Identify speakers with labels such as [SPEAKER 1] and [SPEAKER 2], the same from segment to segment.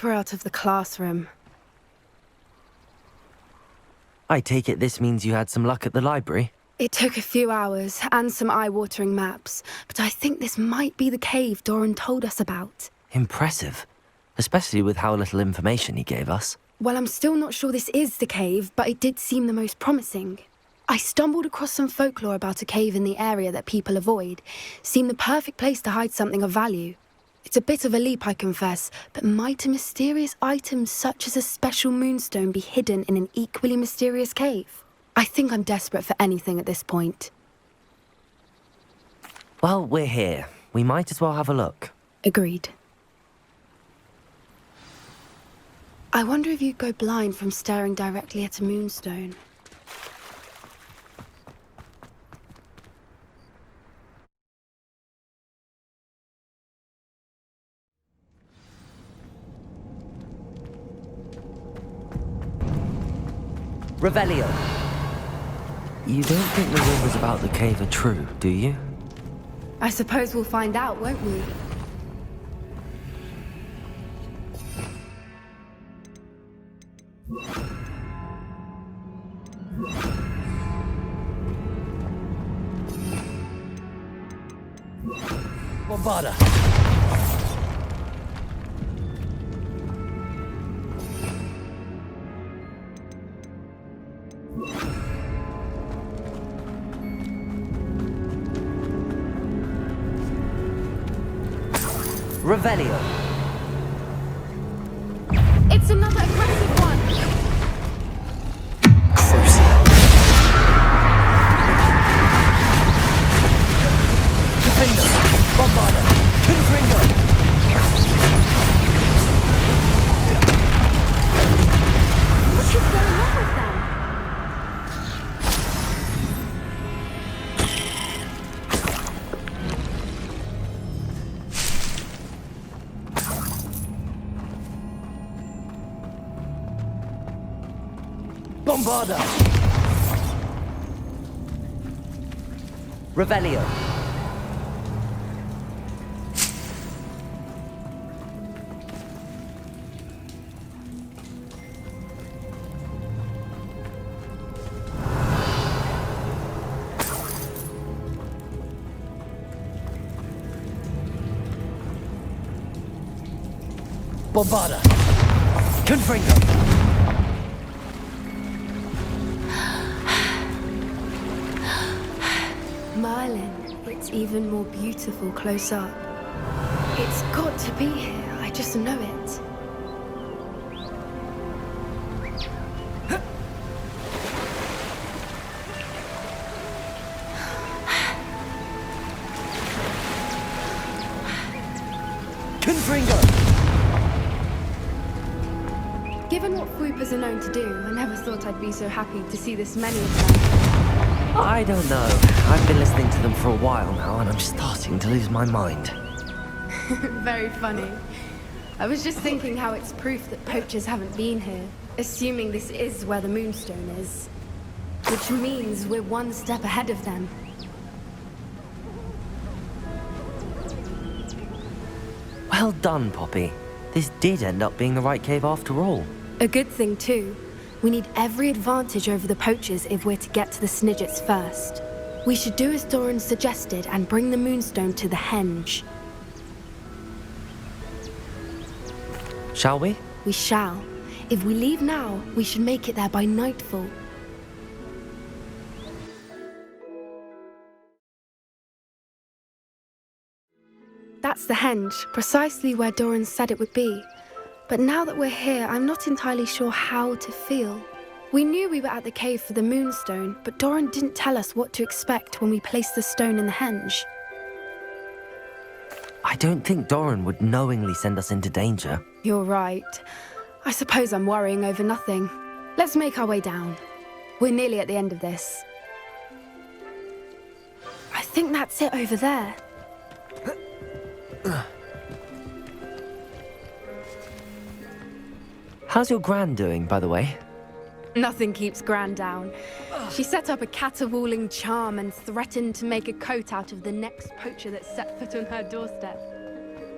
[SPEAKER 1] we're out of the classroom.
[SPEAKER 2] I take it this means you had some luck at the library?
[SPEAKER 1] It took a few hours and some eye-watering maps, but I think this might be the cave Doran told us about.
[SPEAKER 2] Impressive. Especially with how little information he gave us.
[SPEAKER 1] Well, I'm still not sure this is the cave, but it did seem the most promising. I stumbled across some folklore about a cave in the area that people avoid. Seemed the perfect place to hide something of value. It's a bit of a leap, I confess, but might a mysterious item such as a special moonstone be hidden in an equally mysterious cave? I think I'm desperate for anything at this point.
[SPEAKER 2] Well, we're here. We might as well have a look.
[SPEAKER 1] Agreed. I wonder if you'd go blind from staring directly at a moonstone.
[SPEAKER 2] Revelio! You don't think the rumors about the cave are true, do you?
[SPEAKER 1] I suppose we'll find out, won't we?
[SPEAKER 2] Bombarda! Revelio!
[SPEAKER 1] It's another aggressive one!
[SPEAKER 2] Crucial! Defender! Bombarda! Confringo!
[SPEAKER 1] What is going on with them?
[SPEAKER 2] Bombarda! Revelio! Bombarda! Confringo!
[SPEAKER 1] Merlin, it's even more beautiful close up. It's got to be here, I just know it.
[SPEAKER 2] Confringo!
[SPEAKER 1] Given what Fwoopas are known to do, I never thought I'd be so happy to see this many of them.
[SPEAKER 2] I don't know. I've been listening to them for a while now, and I'm starting to lose my mind.
[SPEAKER 1] Very funny. I was just thinking how it's proof that poachers haven't been here, assuming this is where the moonstone is. Which means we're one step ahead of them.
[SPEAKER 2] Well done, Poppy. This did end up being the right cave after all.
[SPEAKER 1] A good thing, too. We need every advantage over the poachers if we're to get to the Snidgets first. We should do as Doran suggested and bring the moonstone to the henge.
[SPEAKER 2] Shall we?
[SPEAKER 1] We shall. If we leave now, we should make it there by nightfall. That's the henge, precisely where Doran said it would be. But now that we're here, I'm not entirely sure how to feel. We knew we were at the cave for the moonstone, but Doran didn't tell us what to expect when we placed the stone in the henge.
[SPEAKER 2] I don't think Doran would knowingly send us into danger.
[SPEAKER 1] You're right. I suppose I'm worrying over nothing. Let's make our way down. We're nearly at the end of this. I think that's it over there.
[SPEAKER 2] How's your gran doing, by the way?
[SPEAKER 1] Nothing keeps Gran down. She set up a caterwauling charm and threatened to make a coat out of the next poacher that set foot on her doorstep.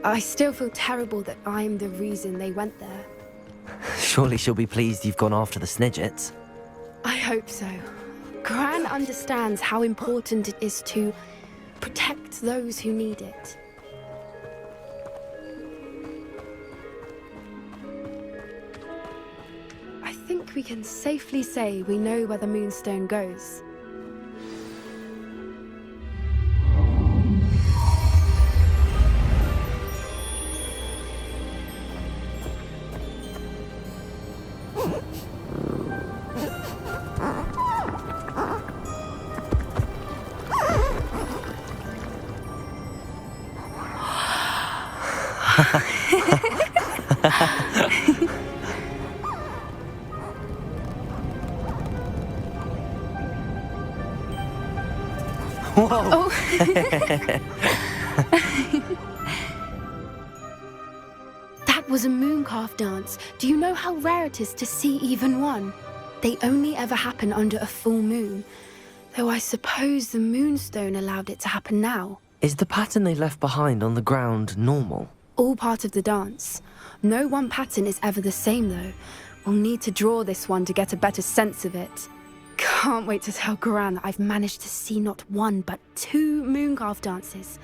[SPEAKER 1] I still feel terrible that I'm the reason they went there.
[SPEAKER 2] Surely she'll be pleased you've gone after the Snidgets.
[SPEAKER 1] I hope so. Gran understands how important it is to protect those who need it. I think we can safely say we know where the Moonstone goes.
[SPEAKER 2] Whoa!
[SPEAKER 1] Oh. That was a mooncalf dance. Do you know how rare it is to see even one? They only ever happen under a full moon. Though I suppose the Moonstone allowed it to happen now.
[SPEAKER 2] Is the pattern they left behind on the ground normal?
[SPEAKER 1] All part of the dance. No one pattern is ever the same, though. We'll need to draw this one to get a better sense of it. Can't wait to tell Gran that I've managed to see not one, but 2 mooncalf dances.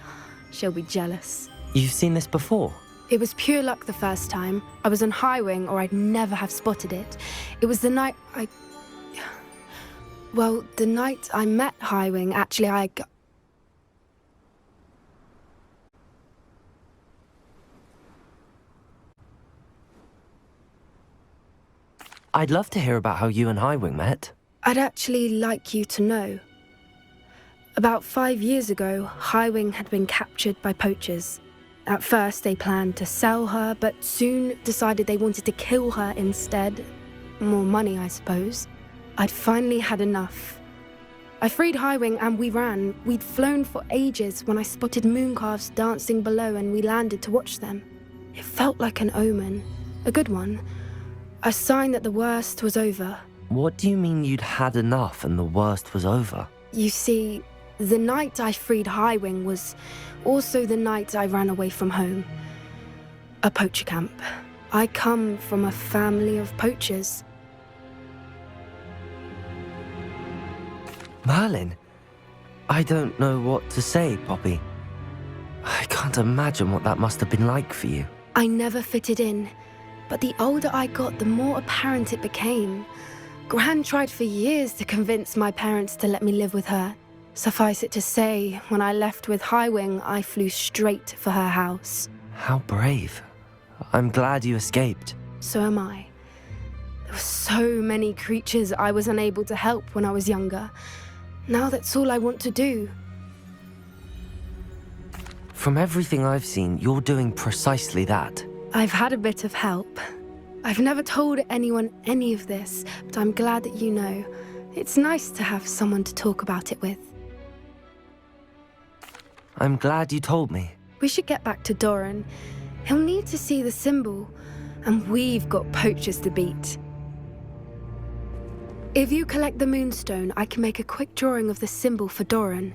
[SPEAKER 1] She'll be jealous.
[SPEAKER 2] You've seen this before?
[SPEAKER 1] It was pure luck the first time. I was on Highwing, or I'd never have spotted it. It was the night Well, the night I met Highwing, actually,
[SPEAKER 2] I'd love to hear about how you and Highwing met.
[SPEAKER 1] I'd actually like you to know. About 5 years ago, Highwing had been captured by poachers. At first, they planned to sell her, but soon decided they wanted to kill her instead. More money, I suppose. I'd finally had enough. I freed Highwing and we ran. We'd flown for ages when I spotted mooncalves dancing below and we landed to watch them. It felt like an omen. A good one. A sign that the worst was over.
[SPEAKER 2] What do you mean you'd had enough and the worst was over?
[SPEAKER 1] You see, the night I freed Highwing was also the night I ran away from home. A poacher camp. I come from a family of poachers.
[SPEAKER 2] Merlin? I don't know what to say, Poppy. I can't imagine what that must have been like for you.
[SPEAKER 1] I never fitted in, but the older I got, the more apparent it became. Gran tried for years to convince my parents to let me live with her. Suffice it to say, when I left with Highwing, I flew straight for her house.
[SPEAKER 2] How brave. I'm glad you escaped.
[SPEAKER 1] So am I. There were so many creatures I was unable to help when I was younger. Now that's all I want to do.
[SPEAKER 2] From everything I've seen, you're doing precisely that.
[SPEAKER 1] I've had a bit of help. I've never told anyone any of this, but I'm glad that you know. It's nice to have someone to talk about it with.
[SPEAKER 2] I'm glad you told me.
[SPEAKER 1] We should get back to Doran. He'll need to see the symbol, and we've got poachers to beat. If you collect the Moonstone, I can make a quick drawing of the symbol for Doran.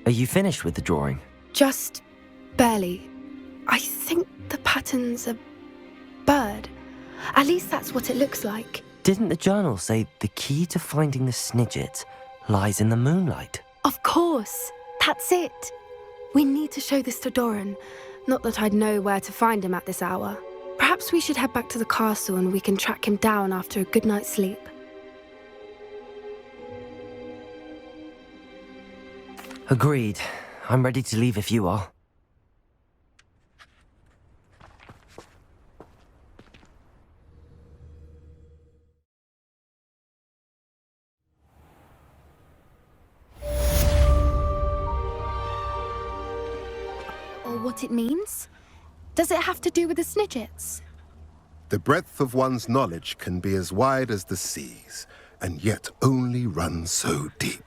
[SPEAKER 2] Are you finished with the drawing?
[SPEAKER 1] Just barely. I think the pattern's a bird. At least that's what it looks like.
[SPEAKER 2] Didn't the journal say the key to finding the Snidget lies in the moonlight?
[SPEAKER 1] Of course. That's it. We need to show this to Doran. Not that I'd know where to find him at this hour. Perhaps we should head back to the castle and we can track him down after a good night's sleep.
[SPEAKER 2] Agreed. I'm ready to leave if you are.
[SPEAKER 1] Or what it means? Does it have to do with the Snidgets?
[SPEAKER 3] The breadth of one's knowledge can be as wide as the seas, and yet only run so deep.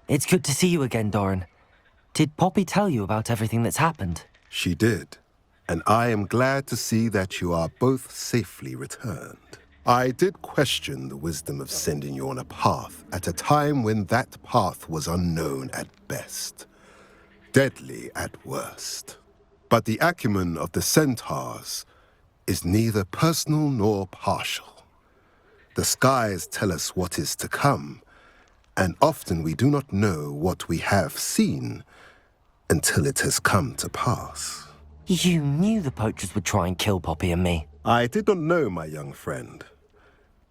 [SPEAKER 2] It's good to see you again, Doran. Did Poppy tell you about everything that's happened?
[SPEAKER 3] She did. and I am glad to see that you are both safely returned. I did question the wisdom of sending you on a path at a time when that path was unknown at best, deadly at worst. But the acumen of the centaurs is neither personal nor partial. The skies tell us what is to come, and often we do not know what we have seen until it has come to pass.
[SPEAKER 2] You knew the poachers would try and kill Poppy and me.
[SPEAKER 3] I did not know, my young friend,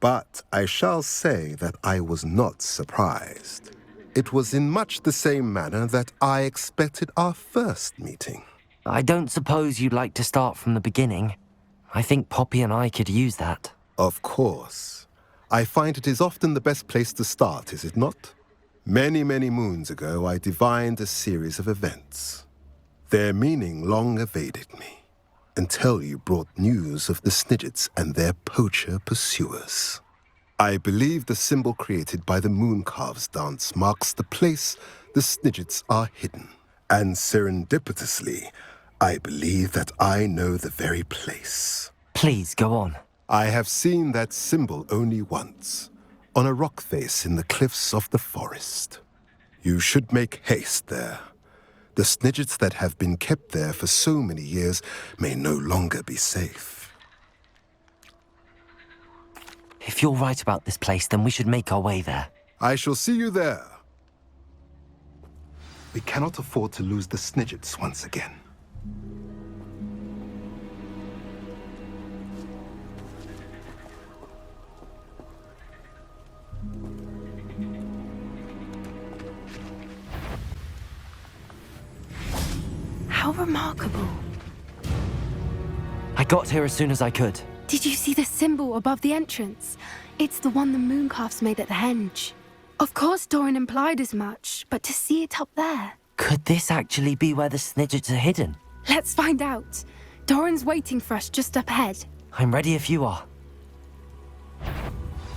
[SPEAKER 3] but I shall say that I was not surprised. It was in much the same manner that I expected our first meeting.
[SPEAKER 2] I don't suppose you'd like to start from the beginning. I think Poppy and I could use that.
[SPEAKER 3] Of course. I find it is often the best place to start, is it not? Many, many moons ago, I divined a series of events. Their meaning long evaded me, until you brought news of the Snidgets and their poacher pursuers. I believe the symbol created by the Mooncalves dance marks the place the Snidgets are hidden. And serendipitously, I believe that I know the very place.
[SPEAKER 2] Please, go on.
[SPEAKER 3] I have seen that symbol only once, on a rock face in the cliffs of the forest. You should make haste there. The Snidgets that have been kept there for so many years may no longer be safe.
[SPEAKER 2] If you're right about this place, then we should make our way there.
[SPEAKER 3] I shall see you there. We cannot afford to lose the Snidgets once again.
[SPEAKER 1] How remarkable.
[SPEAKER 2] I got here as soon as I could.
[SPEAKER 1] Did you see the symbol above the entrance? It's the one the Mooncalves made at the henge. Of course Doran implied as much, but to see it up there...
[SPEAKER 2] Could this actually be where the Snidgets are hidden?
[SPEAKER 1] Let's find out. Doran's waiting for us just up ahead.
[SPEAKER 2] I'm ready if you are.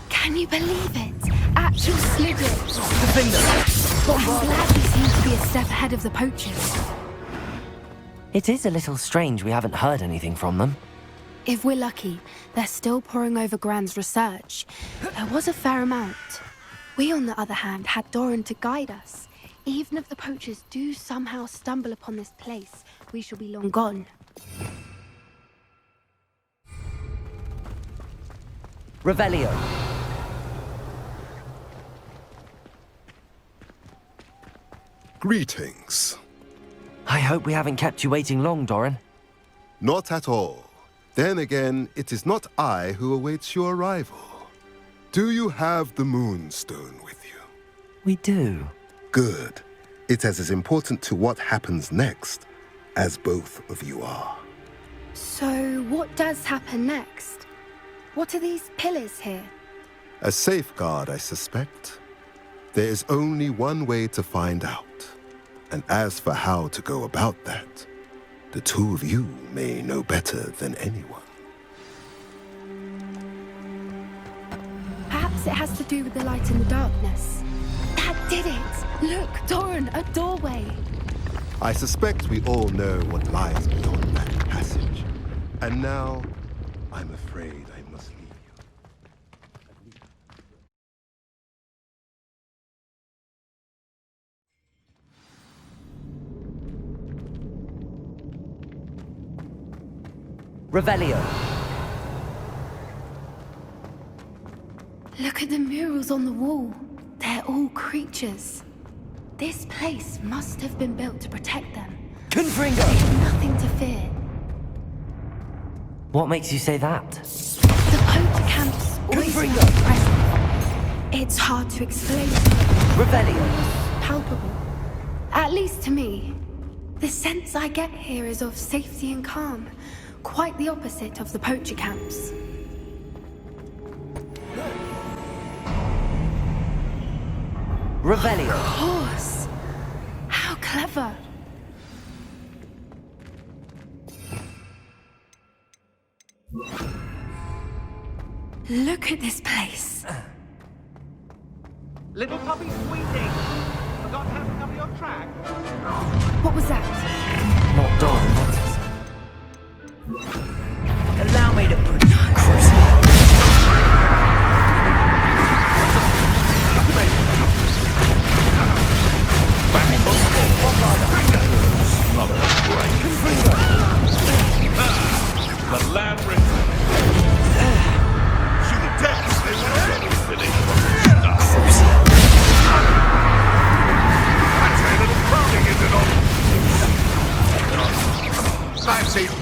[SPEAKER 1] Can you believe it? Actual Snidgets.
[SPEAKER 2] The finger!
[SPEAKER 1] I'm glad we seem to be a step ahead of the poachers.
[SPEAKER 2] It is a little strange we haven't heard anything from them.
[SPEAKER 1] If we're lucky, they're still poring over Gran's research. There was a fair amount. We, on the other hand, had Doran to guide us. Even if the poachers do somehow stumble upon this place, we shall be long gone.
[SPEAKER 2] Revelio.
[SPEAKER 3] Greetings.
[SPEAKER 2] I hope we haven't kept you waiting long, Doran.
[SPEAKER 3] Not at all. Then again, it is not I who awaits your arrival. Do you have the Moonstone with you?
[SPEAKER 2] We do.
[SPEAKER 3] Good. It is as important to what happens next as both of you are.
[SPEAKER 1] So, what does happen next? What are these pillars here?
[SPEAKER 3] A safeguard, I suspect. There is only one way to find out. And as for how to go about that, the two of you may know better than anyone.
[SPEAKER 1] Perhaps it has to do with the light in the darkness. That did it! Look, Doran, a doorway!
[SPEAKER 3] I suspect we all know what lies beyond that passage. And now, I'm afraid I must leave you.
[SPEAKER 2] Revelio.
[SPEAKER 1] Look at the murals on the wall. They're all creatures. This place must have been built to protect them.
[SPEAKER 2] Confringo!
[SPEAKER 1] They have nothing to fear.
[SPEAKER 2] What makes you say that?
[SPEAKER 1] The poacher camps always
[SPEAKER 2] Confringo!
[SPEAKER 1] felt present. It's hard to explain.
[SPEAKER 2] Revelio.
[SPEAKER 1] Palpable. At least to me. The sense I get here is of safety and calm. Quite the opposite of the poacher camps.
[SPEAKER 2] Revelio.
[SPEAKER 1] Of course. How clever. Look at this place.
[SPEAKER 4] Little puppy squeezing. Forgot how to cover your track.
[SPEAKER 1] What was that?
[SPEAKER 2] Not Doran, was it?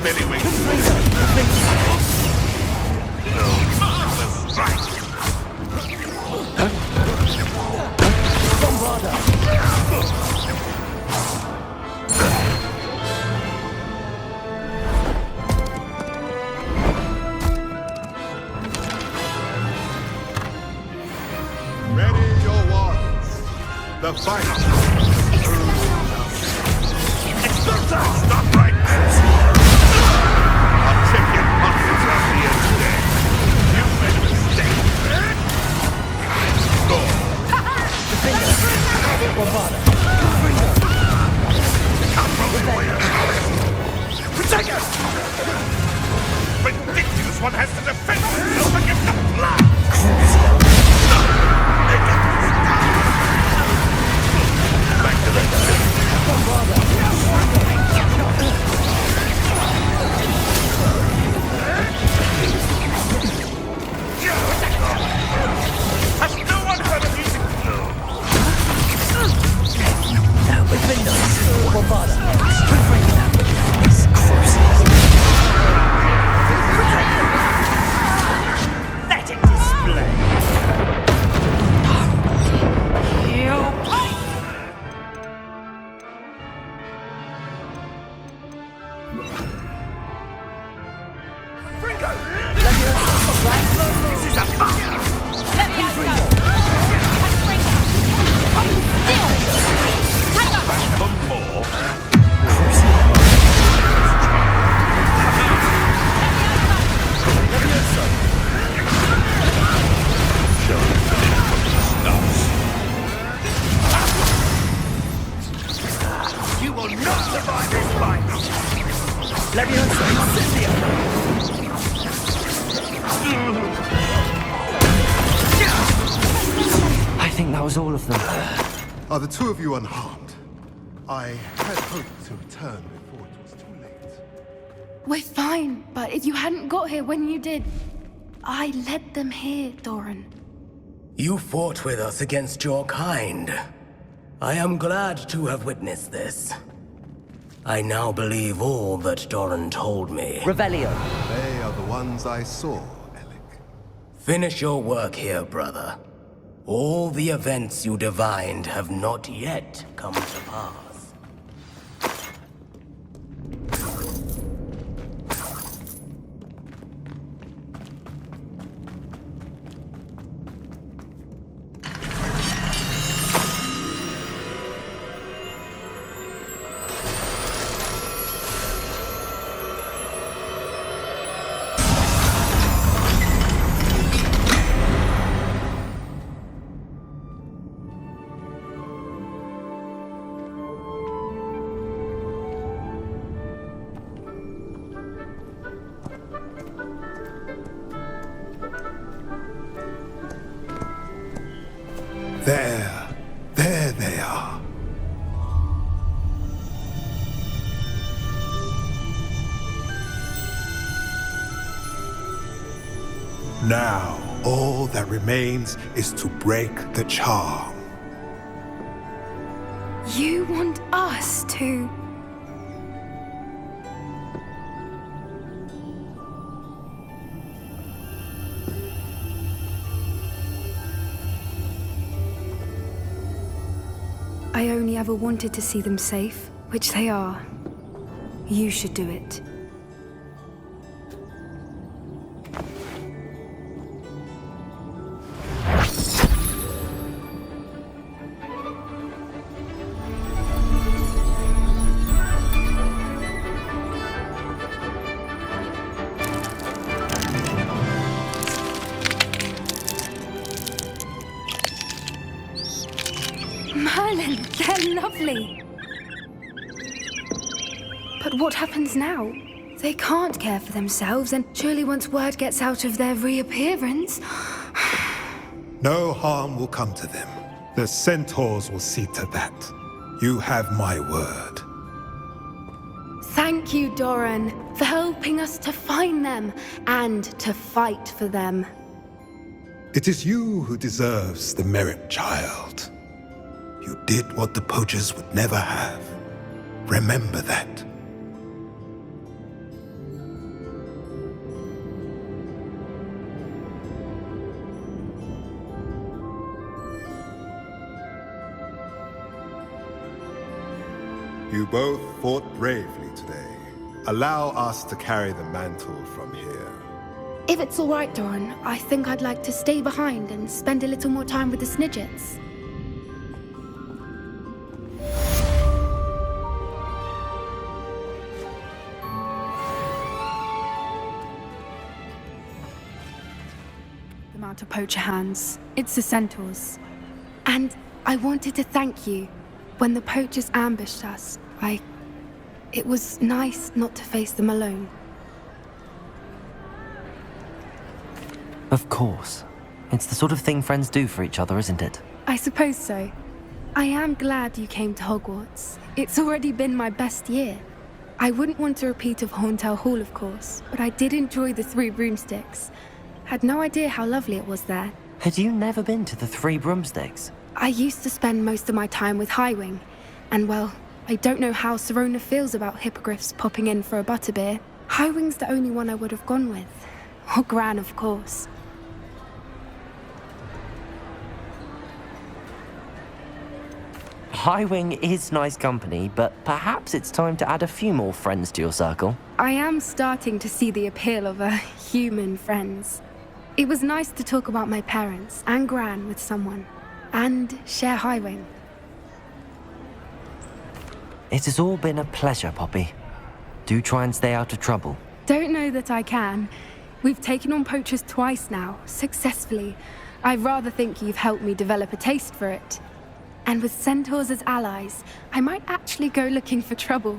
[SPEAKER 5] many ways to no, marvelous right.
[SPEAKER 3] Ready your wands. The fight.
[SPEAKER 5] Stop right there. I'll check your pockets at the end of the day. You made a mistake. Go. Protect us! Ridiculous one has to defend himself against the blood! Back to the Has no one heard of music? No.
[SPEAKER 6] Now with windows, Bovada, bring that with let it display.
[SPEAKER 5] This is a fire!
[SPEAKER 7] Let me out!
[SPEAKER 5] For more. You will not survive this fight!
[SPEAKER 6] Leviosa, Cynthia.
[SPEAKER 2] I think that was all of them.
[SPEAKER 3] Are the two of you unharmed? I had hoped to return before it was too late.
[SPEAKER 1] We're fine, but if you hadn't got here when you did, I led them here, Doran.
[SPEAKER 6] You fought with us against your kind. I am glad to have witnessed this. I now believe all that Doran told me.
[SPEAKER 2] Revelio.
[SPEAKER 3] They are the ones I saw, Alec.
[SPEAKER 6] Finish your work here, brother. All the events you divined have not yet come to pass.
[SPEAKER 3] There they are. Now, all that remains is to break the charm.
[SPEAKER 1] You want us to... I only ever wanted to see them safe, which they are. You should do it. Merlin, they're lovely. But what happens now? They can't care for themselves, and surely once word gets out of their reappearance...
[SPEAKER 3] No harm will come to them. The centaurs will see to that. You have my word.
[SPEAKER 1] Thank you, Doran, for helping us to find them and to fight for them.
[SPEAKER 3] It is you who deserves the merit, child. You did what the poachers would never have. Remember that. You both fought bravely today. Allow us to carry the mantle from here.
[SPEAKER 1] If it's all right, Doran, I think I'd like to stay behind and spend a little more time with the Snidgets. The amount of poacher hands. It's the centaurs. And I wanted to thank you. When the poachers ambushed us, it was nice not to face them alone.
[SPEAKER 2] Of course. It's the sort of thing friends do for each other, isn't it?
[SPEAKER 1] I suppose so. I am glad you came to Hogwarts. It's already been my best year. I wouldn't want a repeat of Horntail Hall, of course, but I did enjoy the Three Broomsticks. Had no idea how lovely it was there.
[SPEAKER 2] Had you never been to the Three Broomsticks?
[SPEAKER 1] I used to spend most of my time with Highwing, and well, I don't know how Serona feels about hippogriffs popping in for a butterbeer. Highwing's the only one I would have gone with. Or Gran, of course.
[SPEAKER 2] Highwing is nice company, but perhaps it's time to add a few more friends to your circle.
[SPEAKER 1] I am starting to see the appeal of human friends. It was nice to talk about my parents and Gran with someone, and share Highwing.
[SPEAKER 2] It has all been a pleasure, Poppy. Do try and stay out of trouble.
[SPEAKER 1] Don't know that I can. We've taken on poachers twice now, successfully. I rather think you've helped me develop a taste for it. And with centaurs as allies, I might actually go looking for trouble.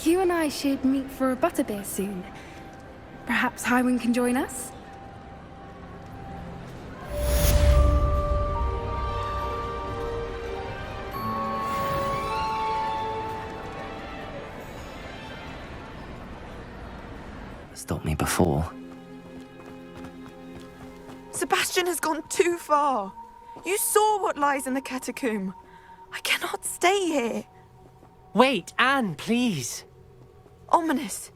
[SPEAKER 1] You and I should meet for a butterbeer soon. Perhaps Highwing can join us?
[SPEAKER 2] Stopped me before.
[SPEAKER 7] Sebastian has gone too far. You saw what lies in the catacomb. I cannot stay here.
[SPEAKER 8] Wait, Anne, please.
[SPEAKER 7] Ominous.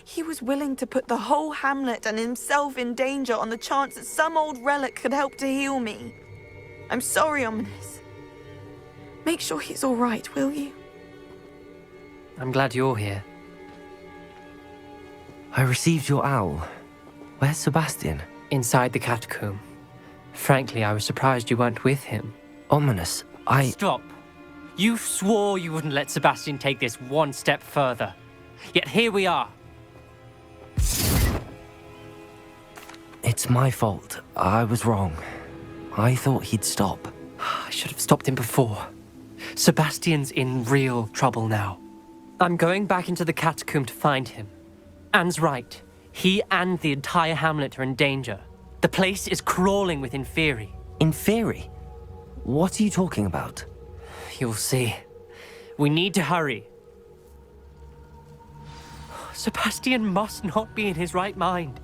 [SPEAKER 7] He was willing to put the whole hamlet and himself in danger on the chance that some old relic could help to heal me. I'm sorry, Ominous. Make sure he's all right, will you?
[SPEAKER 8] I'm glad you're here.
[SPEAKER 2] I received your owl. Where's Sebastian?
[SPEAKER 8] Inside the catacomb. Frankly, I was surprised you weren't with him.
[SPEAKER 2] Ominous,
[SPEAKER 8] Stop. You swore you wouldn't let Sebastian take this one step further. Yet here we are.
[SPEAKER 2] It's my fault. I was wrong. I thought he'd stop.
[SPEAKER 8] I should have stopped him before. Sebastian's in real trouble now. I'm going back into the catacomb to find him. Anne's right. He and the entire hamlet are in danger. The place is crawling with Inferi.
[SPEAKER 2] Inferi? What are you talking about?
[SPEAKER 8] You'll see. We need to hurry. Sebastian must not be in his right mind.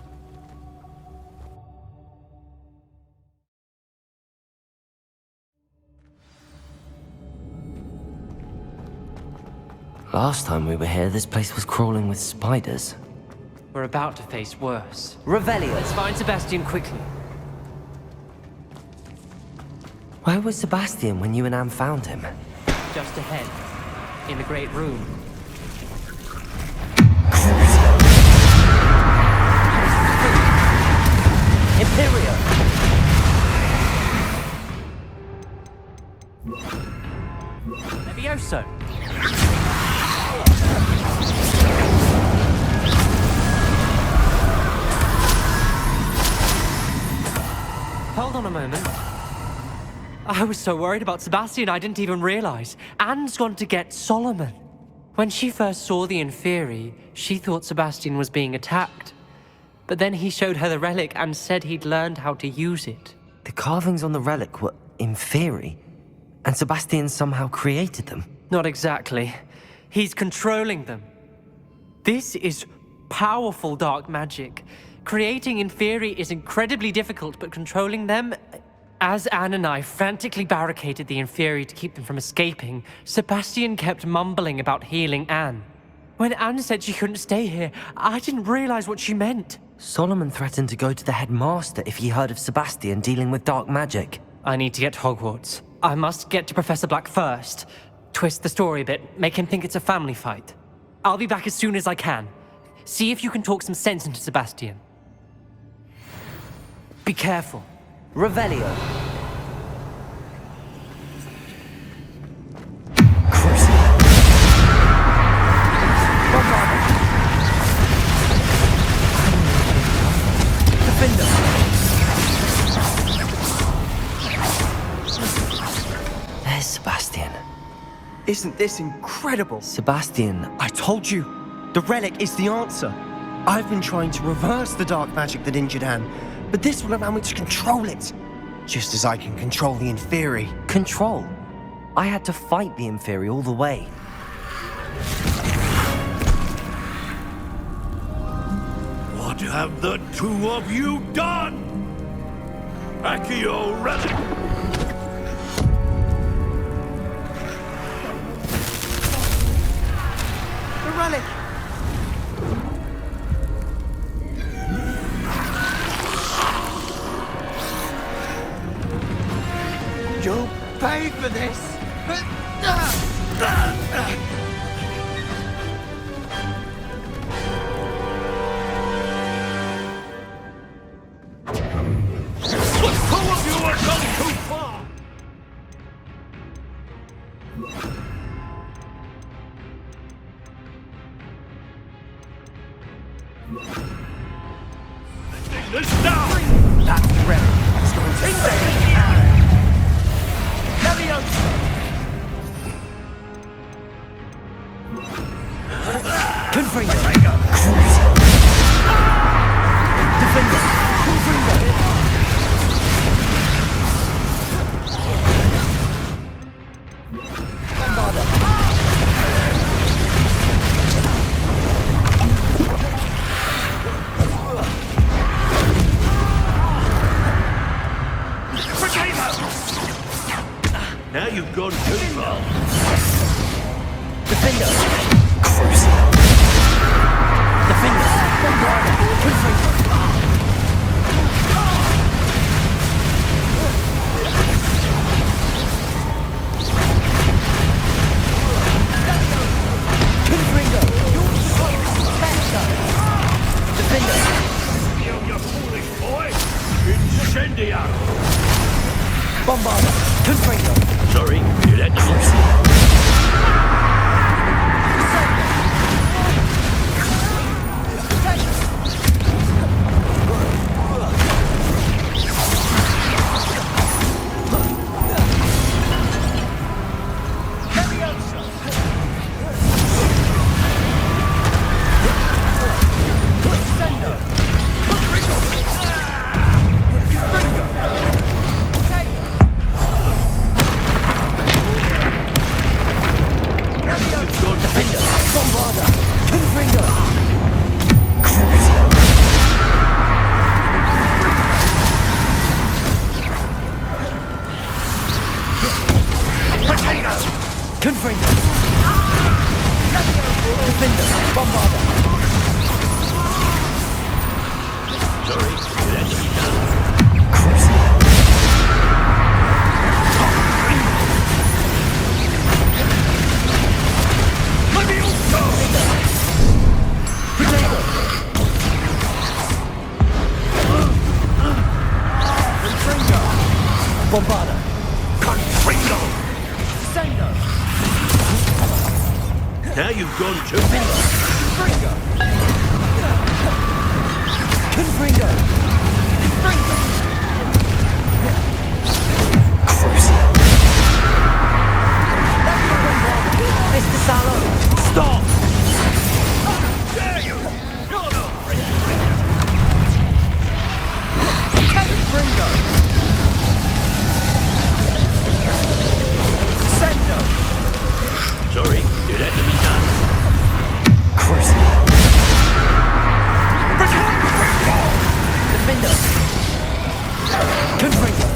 [SPEAKER 2] Last time we were here, this place was crawling with spiders.
[SPEAKER 8] We're about to face worse.
[SPEAKER 2] Revelio!
[SPEAKER 8] Let's find Sebastian quickly.
[SPEAKER 2] Where was Sebastian when you and Anne found him?
[SPEAKER 8] Just ahead. In the great room.
[SPEAKER 2] Imperio!
[SPEAKER 8] Levioso! Hold on a moment. I was so worried about Sebastian I didn't even realize. Anne's gone to get Solomon. When she first saw the Inferi, she thought Sebastian was being attacked. But then he showed her the relic and said he'd learned how to use it.
[SPEAKER 2] The carvings on the relic were Inferi, and Sebastian somehow created them.
[SPEAKER 8] Not exactly. He's controlling them. This is powerful dark magic. Creating Inferi is incredibly difficult, but controlling them... As Anne and I frantically barricaded the Inferi to keep them from escaping, Sebastian kept mumbling about healing Anne. When Anne said she couldn't stay here, I didn't realize what she meant.
[SPEAKER 2] Solomon threatened to go to the headmaster if he heard of Sebastian dealing with dark magic.
[SPEAKER 8] I need to get to Hogwarts. I must get to Professor Black first. twist the story a bit, make him think it's a family fight. I'll be back as soon as I can. See if you can talk some sense into Sebastian. Be careful.
[SPEAKER 2] Revelio. There's Sebastian.
[SPEAKER 9] Isn't this incredible?
[SPEAKER 2] Sebastian.
[SPEAKER 9] I told you, the relic is the answer. I've been trying to reverse the dark magic that injured Anne, but this will allow me to control it. Just as I can control the Inferi.
[SPEAKER 2] Control? I had to fight the Inferi all the way.
[SPEAKER 5] What have the two of you done? Accio relic!
[SPEAKER 9] The relic! You'll pay for this!
[SPEAKER 5] The two of you have gone too far! Take this down!
[SPEAKER 9] That's the relic. It's going to stay. Leviosa! Confringo! Defender! Confringo! Bombarda!
[SPEAKER 5] Now you've gone too far.
[SPEAKER 9] Defender! Crucial! Defender! Bombarda! Confringo! Confringo! Defender!
[SPEAKER 5] You foolish boy! Incendiary!
[SPEAKER 9] Bombarda! Confringo!
[SPEAKER 5] Sorry, you let them
[SPEAKER 9] Confringo! Defender! Bombarda!
[SPEAKER 5] Sorry, you let them down.
[SPEAKER 9] Bombarda!
[SPEAKER 5] Confringo!
[SPEAKER 9] Sendo!
[SPEAKER 5] Now you've gone too far.
[SPEAKER 9] Confringo! Confringo! Confringo! Crucial! Mr. Salo!
[SPEAKER 5] Stop! How dare you! You're not free!
[SPEAKER 9] Confringo! Sendo!
[SPEAKER 5] Sorry, you let them down.
[SPEAKER 9] Crucial! Defender! Confringo!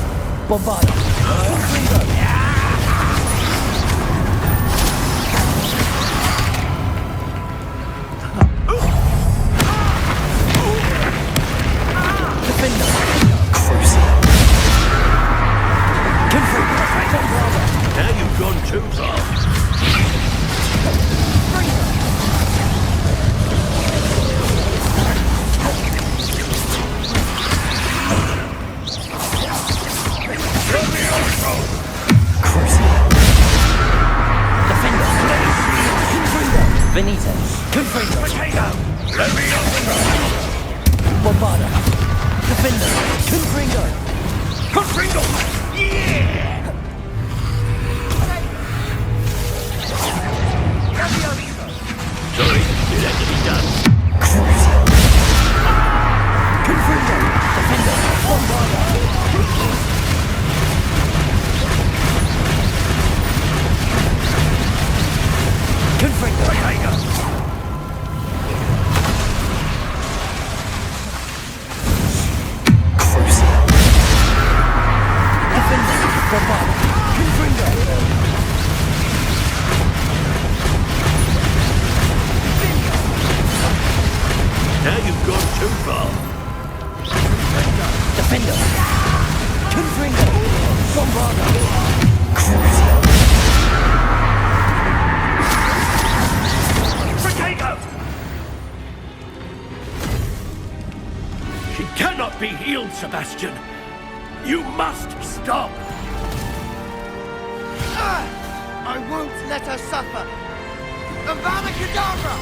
[SPEAKER 9] Bombarda! Confringo! Defender! Crucial! Confringo! Bombarda!
[SPEAKER 5] Now you've gone too far.
[SPEAKER 2] Finite. Confringo.
[SPEAKER 5] Potato! Let me open the
[SPEAKER 2] Bombarda. Defender. Confringo.
[SPEAKER 5] Confringo! Yeah! Sorry, it had to be done.
[SPEAKER 2] Confringo. Defender. Bombarda. Confringo.
[SPEAKER 5] Potato! Now you've gone too far.
[SPEAKER 2] Defender. Confringo. Bombarda.
[SPEAKER 5] Potato! She cannot be healed, Sebastian. You must stop.
[SPEAKER 4] I won't let her suffer. Avada Kedavra!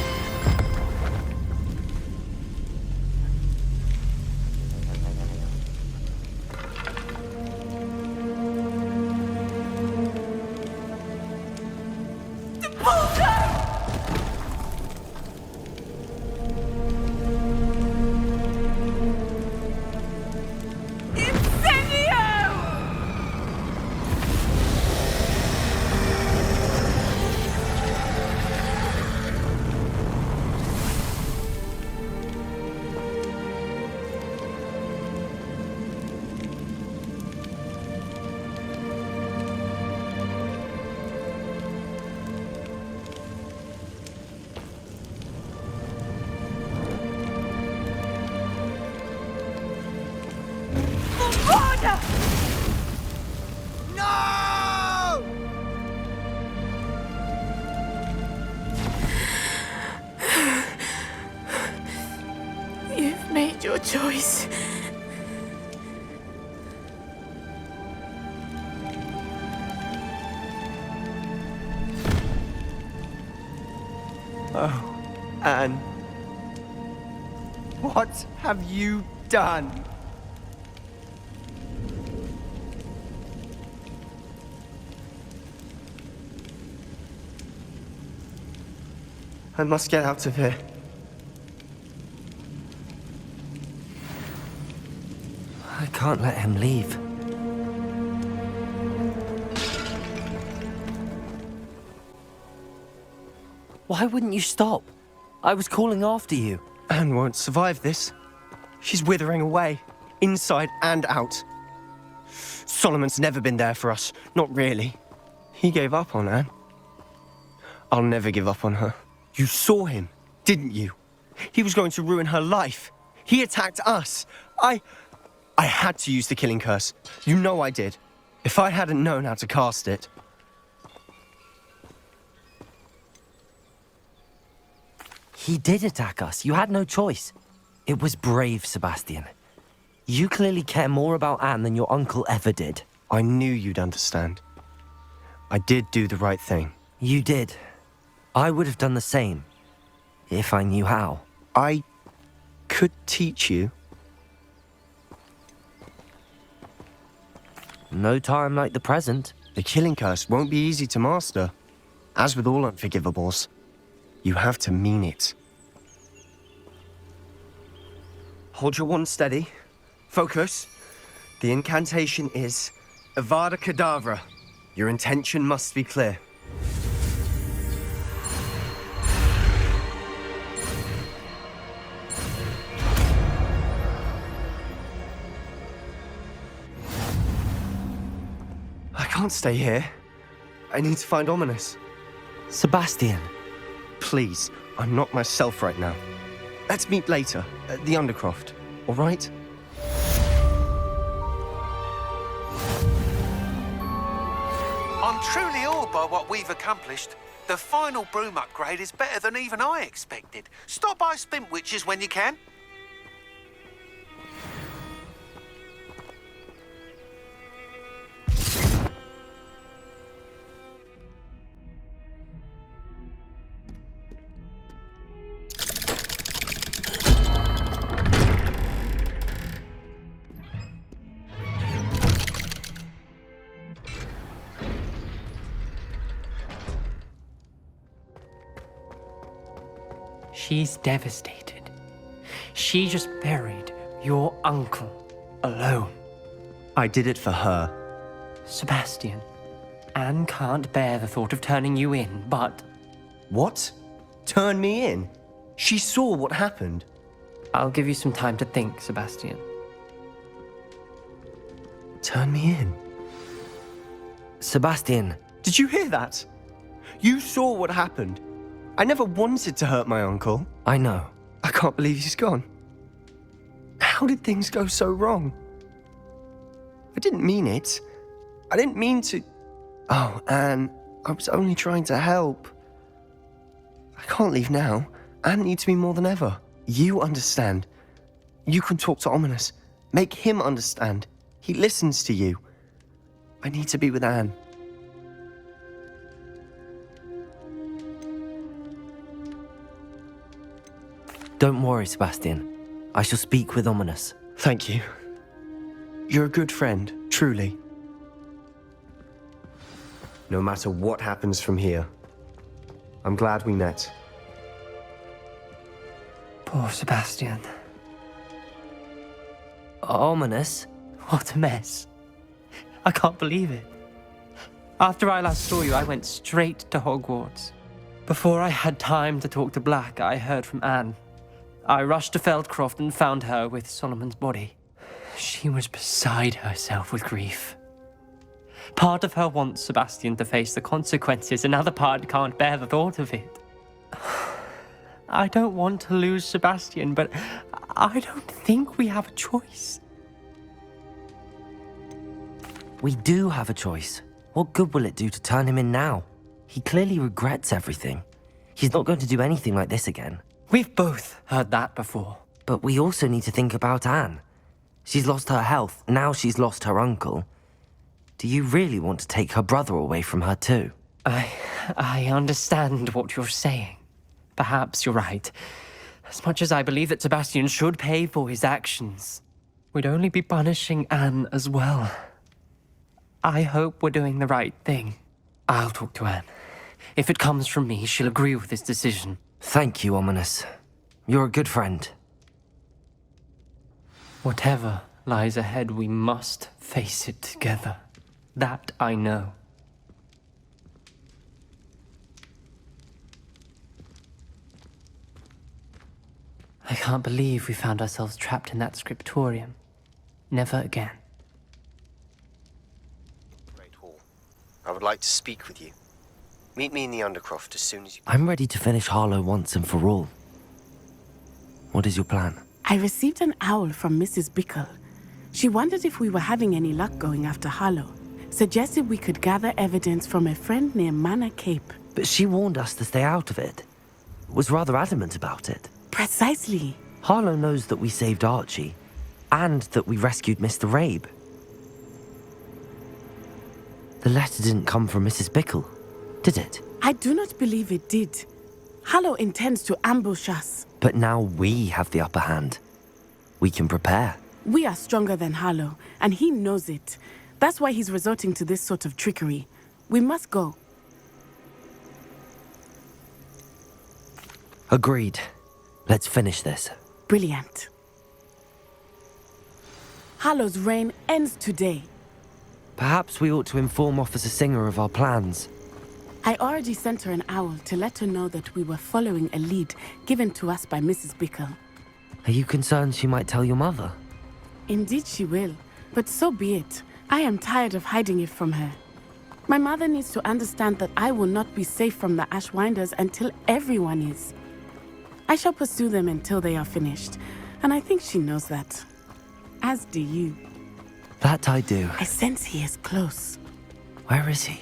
[SPEAKER 7] You've made your choice.
[SPEAKER 9] Oh, Anne. What have you done? I must get out of here.
[SPEAKER 2] I can't let him leave. Why wouldn't you stop? I was calling after you.
[SPEAKER 9] Anne won't survive this. She's withering away, inside and out. Solomon's never been there for us, not really. He gave up on Anne. I'll never give up on her. You saw him, didn't you? He was going to ruin her life. He attacked us. I had to use the killing curse. You know I did. If I hadn't known how to cast it...
[SPEAKER 2] He did attack us. You had no choice. It was brave, Sebastian. You clearly care more about Anne than your uncle ever did.
[SPEAKER 9] I knew you'd understand. I did do the right thing.
[SPEAKER 2] You did. I would have done the same, if I knew how.
[SPEAKER 9] I could teach you.
[SPEAKER 2] No time like the present.
[SPEAKER 9] The killing curse won't be easy to master. As with all unforgivables, you have to mean it. Hold your wand steady. Focus. The incantation is Avada Kedavra. Your intention must be clear. I can't stay here. I need to find Ominous.
[SPEAKER 2] Sebastian.
[SPEAKER 9] Please, I'm not myself right now. Let's meet later, at the Undercroft, all right?
[SPEAKER 10] I'm truly awed by what we've accomplished. The final broom upgrade is better than even I expected. Stop by Spintwitches when you can.
[SPEAKER 8] She's devastated. She just buried your uncle alone.
[SPEAKER 9] I did it for her.
[SPEAKER 8] Sebastian, Anne can't bear the thought of turning you in, but...
[SPEAKER 9] What? Turn me in? She saw what happened.
[SPEAKER 8] I'll give you some time to think, Sebastian.
[SPEAKER 9] Turn me in?
[SPEAKER 2] Sebastian.
[SPEAKER 9] Did you hear that? You saw what happened. I never wanted to hurt my uncle.
[SPEAKER 2] I know.
[SPEAKER 9] I can't believe he's gone. How did things go so wrong? I didn't mean it. I didn't mean to... Oh, Anne, I was only trying to help. I can't leave now. Anne needs me more than ever. You understand. You can talk to Ominous. Make him understand. He listens to you. I need to be with Anne.
[SPEAKER 2] Don't worry, Sebastian. I shall speak with Ominous.
[SPEAKER 9] Thank you. You're a good friend, truly. No matter what happens from here, I'm glad we met.
[SPEAKER 8] Poor Sebastian.
[SPEAKER 2] Ominous?
[SPEAKER 8] What a mess. I can't believe it. After I last saw you, I went straight to Hogwarts. Before I had time to talk to Black, I heard from Anne. I rushed to Feldcroft and found her with Solomon's body. She was beside herself with grief. Part of her wants Sebastian to face the consequences, another part can't bear the thought of it. I don't want to lose Sebastian, but I don't think we have a choice.
[SPEAKER 2] We do have a choice. What good will it do to turn him in now? He clearly regrets everything. He's not going to do anything like this again.
[SPEAKER 8] We've both heard that before.
[SPEAKER 2] But we also need to think about Anne. She's lost her health, now she's lost her uncle. Do you really want to take her brother away from her too?
[SPEAKER 8] I understand what you're saying. Perhaps you're right. As much as I believe that Sebastian should pay for his actions, we'd only be punishing Anne as well. I hope we're doing the right thing. I'll talk to Anne. If it comes from me, she'll agree with this decision.
[SPEAKER 2] Thank you, Ominous. You're a good friend.
[SPEAKER 8] Whatever lies ahead, we must face it together. That I know. I can't believe we found ourselves trapped in that scriptorium. Never again.
[SPEAKER 9] Great Hall. I would like to speak with you. Meet me in the Undercroft as soon as you...
[SPEAKER 2] I'm ready to finish Harlow once and for all. What is your plan?
[SPEAKER 11] I received an owl from Mrs. Bickle. She wondered if we were having any luck going after Harlow. Suggested we could gather evidence from a friend near Manor Cape.
[SPEAKER 2] But she warned us to stay out of it. Was rather adamant about it.
[SPEAKER 11] Precisely.
[SPEAKER 2] Harlow knows that we saved Archie, and that we rescued Mr. Rabe. The letter didn't come from Mrs. Bickle, did it?
[SPEAKER 11] I do not believe it did. Harlow intends to ambush us.
[SPEAKER 2] But now we have the upper hand. We can prepare.
[SPEAKER 11] We are stronger than Harlow, and he knows it. That's why he's resorting to this sort of trickery. We must go.
[SPEAKER 2] Agreed. Let's finish this.
[SPEAKER 11] Brilliant. Harlow's reign ends today.
[SPEAKER 2] Perhaps we ought to inform Officer Singer of our plans.
[SPEAKER 11] I already sent her an owl to let her know that we were following a lead given to us by Mrs. Bickle.
[SPEAKER 2] Are you concerned she might tell your mother?
[SPEAKER 11] Indeed she will, but so be it. I am tired of hiding it from her. My mother needs to understand that I will not be safe from the Ashwinders until everyone is. I shall pursue them until they are finished, and I think she knows that. As do you.
[SPEAKER 2] That I do.
[SPEAKER 11] I sense he is close.
[SPEAKER 2] Where is he?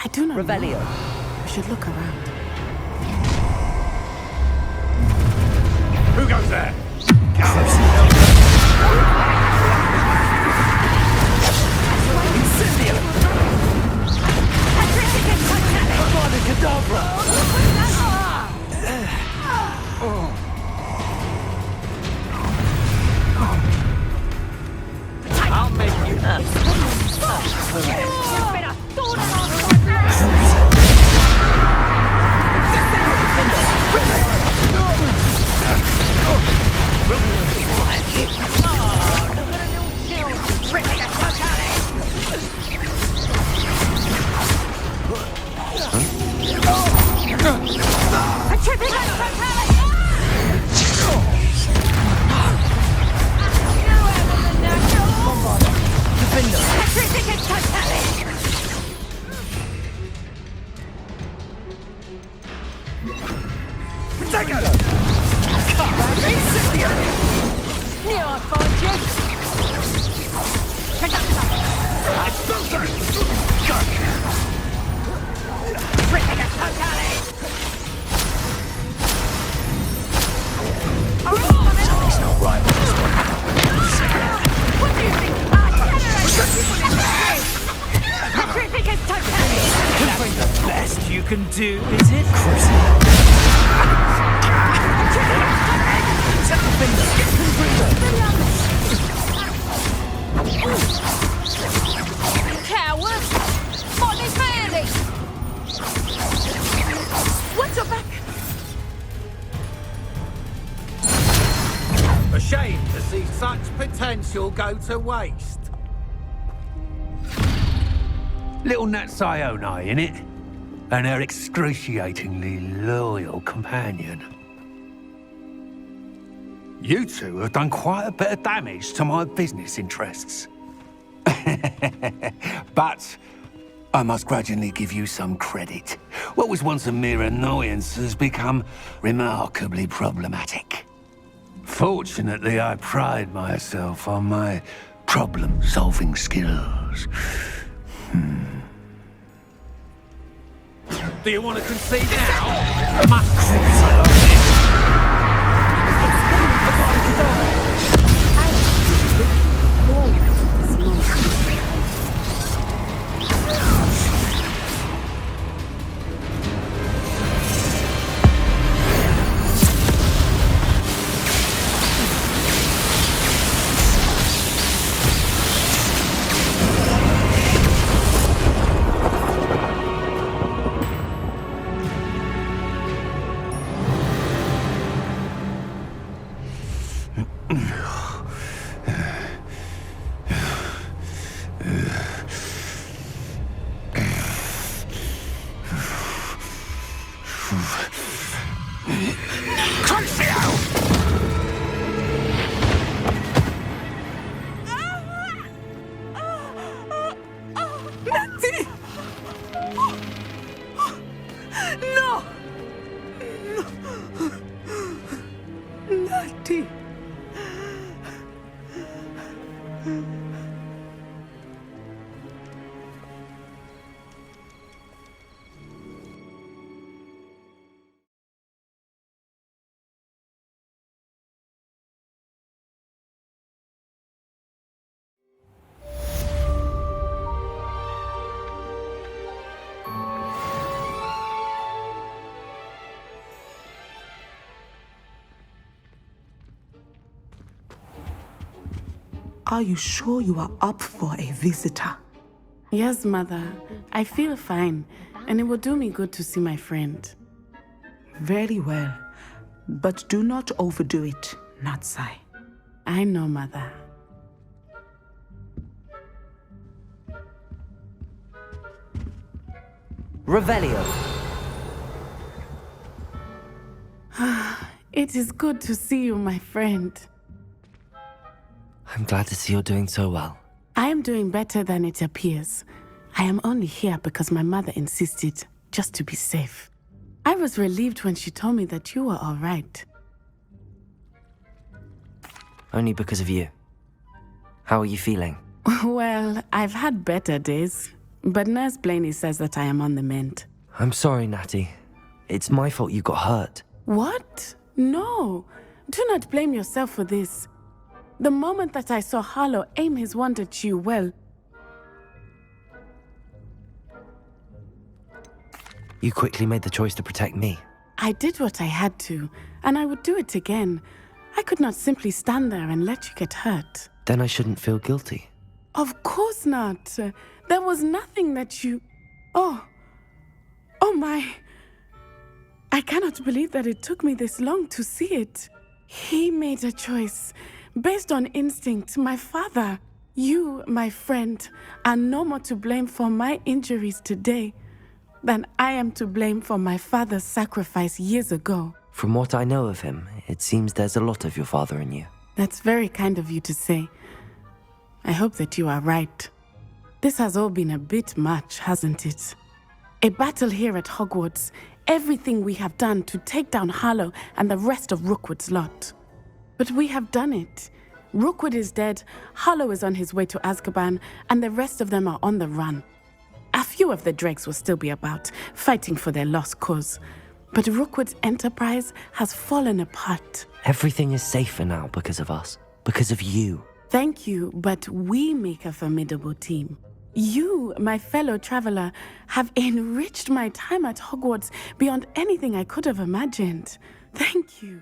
[SPEAKER 11] I do not
[SPEAKER 12] Revelio.
[SPEAKER 11] know. We should look around.
[SPEAKER 5] Who goes there?
[SPEAKER 12] I'll make you. You've been a thorn in our side. Take it! Come at me, Cynthia! Here I find you! Explosive! Gotcha! Freaking a totally!
[SPEAKER 6] Something's not right with this one.
[SPEAKER 12] What do you think? The traffic is totally!
[SPEAKER 2] That's the best you can do, is it?
[SPEAKER 12] Coward! Fight this handy! What's your back?
[SPEAKER 10] A shame to see such potential go to waste. Little Nat Sioni, innit? And her excruciatingly loyal companion. You two have done quite a bit of damage to my business interests. But I must grudgingly give you some credit. What was once a mere annoyance has become remarkably problematic. Fortunately, I pride myself on my problem-solving skills. Do you want to concede now? Must cruise along this.
[SPEAKER 13] Are you sure you are up for a visitor?
[SPEAKER 11] Yes, Mother. I feel fine, and it will do me good to see my friend.
[SPEAKER 13] Very well. But do not overdo it, Natsai.
[SPEAKER 11] I know, Mother.
[SPEAKER 2] Revelio.
[SPEAKER 11] It is good to see you, my friend.
[SPEAKER 2] I'm glad to see you're doing so well.
[SPEAKER 11] I am doing better than it appears. I am only here because my mother insisted, just to be safe. I was relieved when she told me that you were all right.
[SPEAKER 2] Only because of you. How are you feeling?
[SPEAKER 11] Well, I've had better days, but Nurse Blaney says that I am on the mend.
[SPEAKER 2] I'm sorry, Natty. It's my fault you got hurt.
[SPEAKER 11] What? No. Do not blame yourself for this. The moment that I saw Harlow aim his wand at you, well...
[SPEAKER 2] You quickly made the choice to protect me.
[SPEAKER 11] I did what I had to, and I would do it again. I could not simply stand there and let you get hurt.
[SPEAKER 2] Then I shouldn't feel guilty.
[SPEAKER 11] Of course not. There was nothing that you... Oh my... I cannot believe that it took me this long to see it. He made a choice. Based on instinct, my father, you, my friend, are no more to blame for my injuries today than I am to blame for my father's sacrifice years ago.
[SPEAKER 2] From what I know of him, it seems there's a lot of your father in you.
[SPEAKER 11] That's very kind of you to say. I hope that you are right. This has all been a bit much, hasn't it? A battle here at Hogwarts, everything we have done to take down Harlow and the rest of Rookwood's lot. But we have done it. Rookwood is dead, Harlow is on his way to Azkaban, and the rest of them are on the run. A few of the dregs will still be about, fighting for their lost cause. But Rookwood's enterprise has fallen apart.
[SPEAKER 2] Everything is safer now because of us. Because of you.
[SPEAKER 11] Thank you, but we make a formidable team. You, my fellow traveler, have enriched my time at Hogwarts beyond anything I could have imagined. Thank you.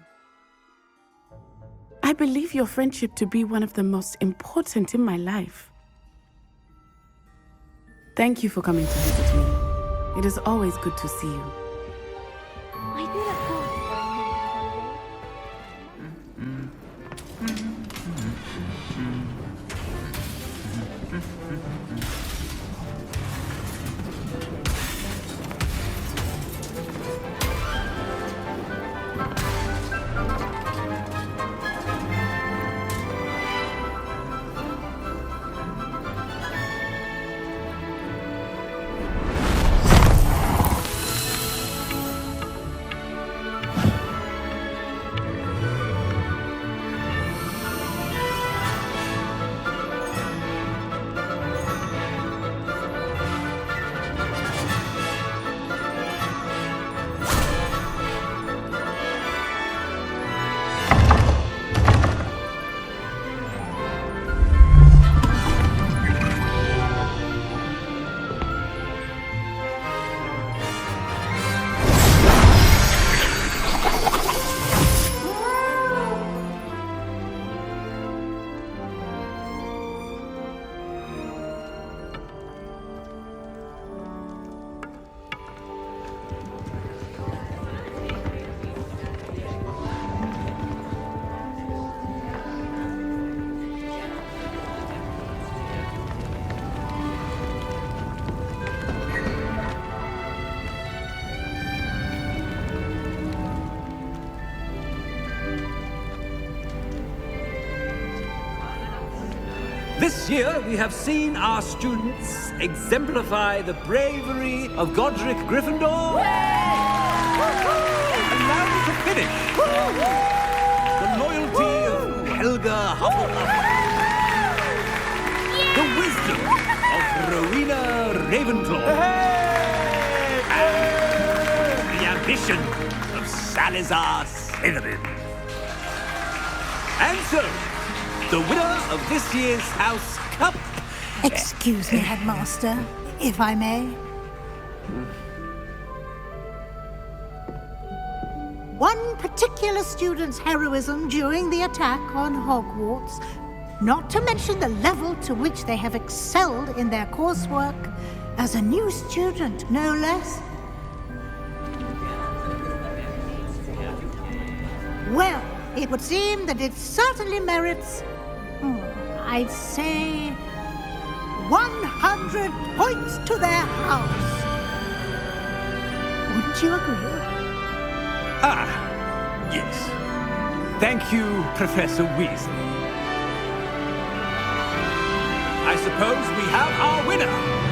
[SPEAKER 11] I believe your friendship to be one of the most important in my life. Thank you for coming to visit me. It is always good to see you.
[SPEAKER 12] I feel at home.
[SPEAKER 14] This year, we have seen our students exemplify the bravery of Godric Gryffindor. And now to finish, the loyalty of Helga Hufflepuff. The wisdom of Rowena Ravenclaw. And the ambition of Salazar Slytherin. And so, the winner of this year's House Cup...
[SPEAKER 15] Excuse me, Headmaster, if I may. One particular student's heroism during the attack on Hogwarts, not to mention the level to which they have excelled in their coursework, as a new student, no less. Well, it would seem that it certainly merits... I'd say 100 points to their house. Wouldn't you agree?
[SPEAKER 14] Ah, yes. Thank you, Professor Weasley. I suppose we have our winner.